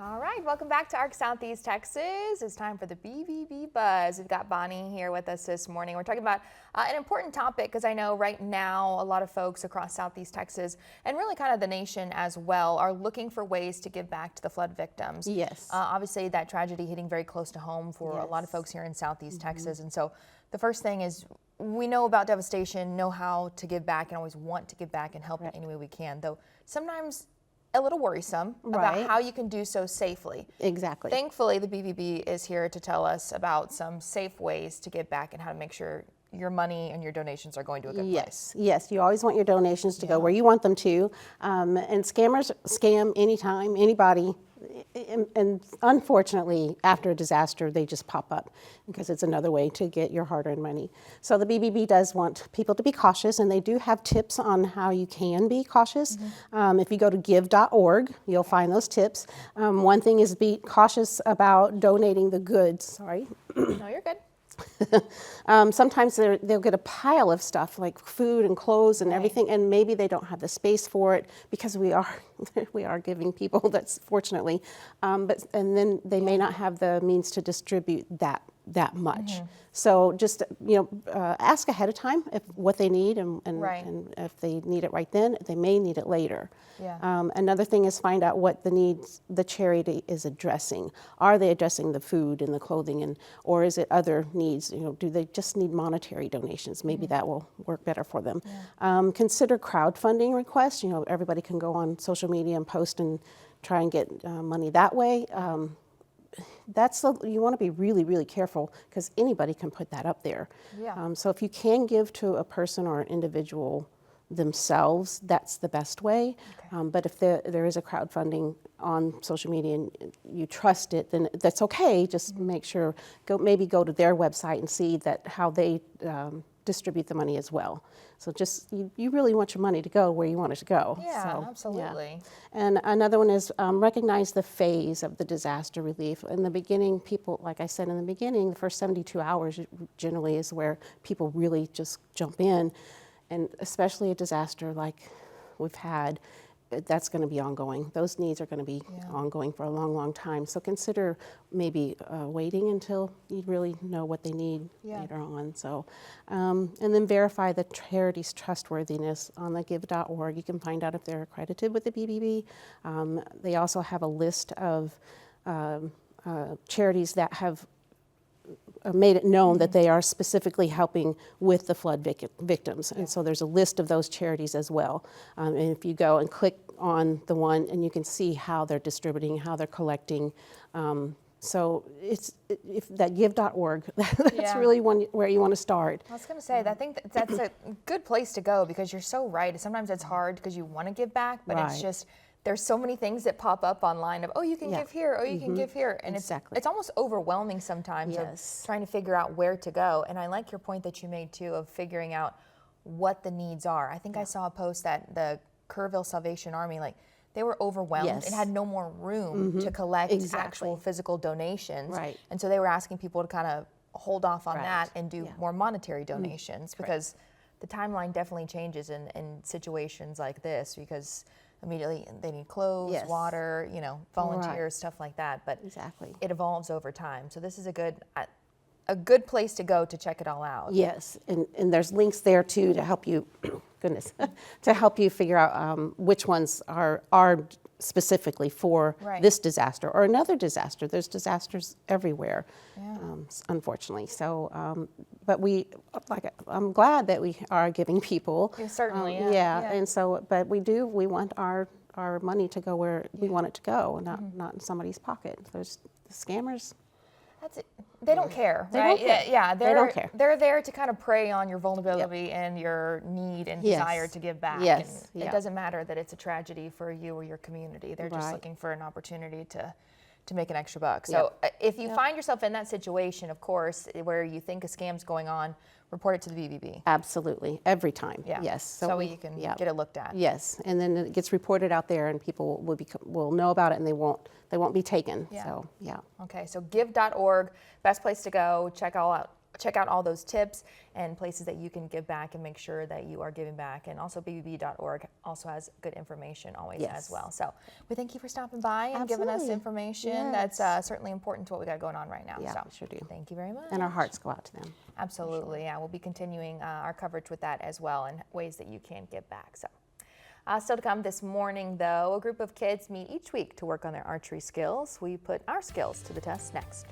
All right, welcome back to ARC Southeast Texas. It's time for the BBB Buzz. We've got Bonnie here with us this morning. We're talking about an important topic because I know right now a lot of folks across Southeast Texas and really kind of the nation as well are looking for ways to give back to the flood victims. Yes. Obviously that tragedy hitting very close to home for a lot of folks here in Southeast Texas. And so the first thing is we know about devastation, know how to give back and always want to give back and help in any way we can, though sometimes a little worrisome about how you can do so safely. Exactly. Thankfully, the BBB is here to tell us about some safe ways to give back and how to make sure your money and your donations are going to a good place. Yes, you always want your donations to go where you want them to. And scammers scam anytime, anybody. And unfortunately, after a disaster, they just pop up because it's another way to get your hard-earned money. So the BBB does want people to be cautious, and they do have tips on how you can be cautious. If you go to give.org, you'll find those tips. One thing is be cautious about donating the goods. Sorry. No, you're good. Sometimes they'll get a pile of stuff like food and clothes and everything, and maybe they don't have the space for it because we are giving people, that's fortunately, and then they may not have the means to distribute that much. So just ask ahead of time what they need and if they need it right then, they may need it later. Another thing is find out what the needs the charity is addressing. Are they addressing the food and the clothing, or is it other needs? Do they just need monetary donations? Maybe that will work better for them. Consider crowdfunding requests. Everybody can go on social media and post and try and get money that way. You want to be really, really careful because anybody can put that up there. So if you can give to a person or an individual themselves, that's the best way. But if there is a crowdfunding on social media and you trust it, then that's okay. Just make sure, maybe go to their website and see how they distribute the money as well. So just, you really want your money to go where you want it to go. Yeah, absolutely. And another one is recognize the phase of the disaster relief. In the beginning, people, like I said in the beginning, the first 72 hours generally is where people really just jump in. And especially a disaster like we've had, that's going to be ongoing. Those needs are going to be ongoing for a long, long time. So consider maybe waiting until you really know what they need later on. So, and then verify the charity's trustworthiness on the give.org. You can find out if they're accredited with the BBB. They also have a list of charities that have made it known that they are specifically helping with the flood victims. And so there's a list of those charities as well. And if you go and click on the one, and you can see how they're distributing, how they're collecting. So if that give.org, that's really where you want to start. I was going to say, I think that's a good place to go because you're so right. Sometimes it's hard because you want to give back, but it's just, there's so many things that pop up online of, oh, you can give here, oh, you can give here. And it's almost overwhelming sometimes of trying to figure out where to go. And I like your point that you made too of figuring out what the needs are. I think I saw a post that the Kerrville Salvation Army, they were overwhelmed and had no more room to collect actual physical donations. And so they were asking people to kind of hold off on that and do more monetary donations because the timeline definitely changes in situations like this because immediately they need clothes, water, volunteers, stuff like that. But it evolves over time. So this is a good place to go to check it all out. Yes, and there's links there too to help you, to help you figure out which ones are specifically for this disaster or another disaster. There's disasters everywhere, unfortunately. So, but I'm glad that we are giving people. Certainly, and so, but we want our money to go where we want it to go, not in somebody's pocket. There's the scammers. That's it. They don't care, They right? don't care. They don't care. They're there to kind of prey on your vulnerability and your need and desire to give back. And it doesn't matter that it's a tragedy for you or your community. They're just looking for an opportunity to make an extra buck. So if you find yourself in that situation, of course, where you think a scam's going on, report it to the BBB. Absolutely, every time. Yes. So you can get it looked at. Yes, and then it gets reported out there, and people will know about it, and they won't be taken. So Okay, so give.org, best place to go. Check all out check out all those tips and places that you can give back and make sure that you are giving back. And also BBB.org also has good information always as well. So we thank you for stopping by and giving us information that's certainly important to what we got going on right now. Yeah, so we sure do. Thank you very much. And our hearts go out to them. Absolutely. Yeah, we'll be continuing our coverage with that as well and ways that you can give back. So. Still to come this morning, though, a group of kids meet each week to work on their archery skills. We put our skills to the test next.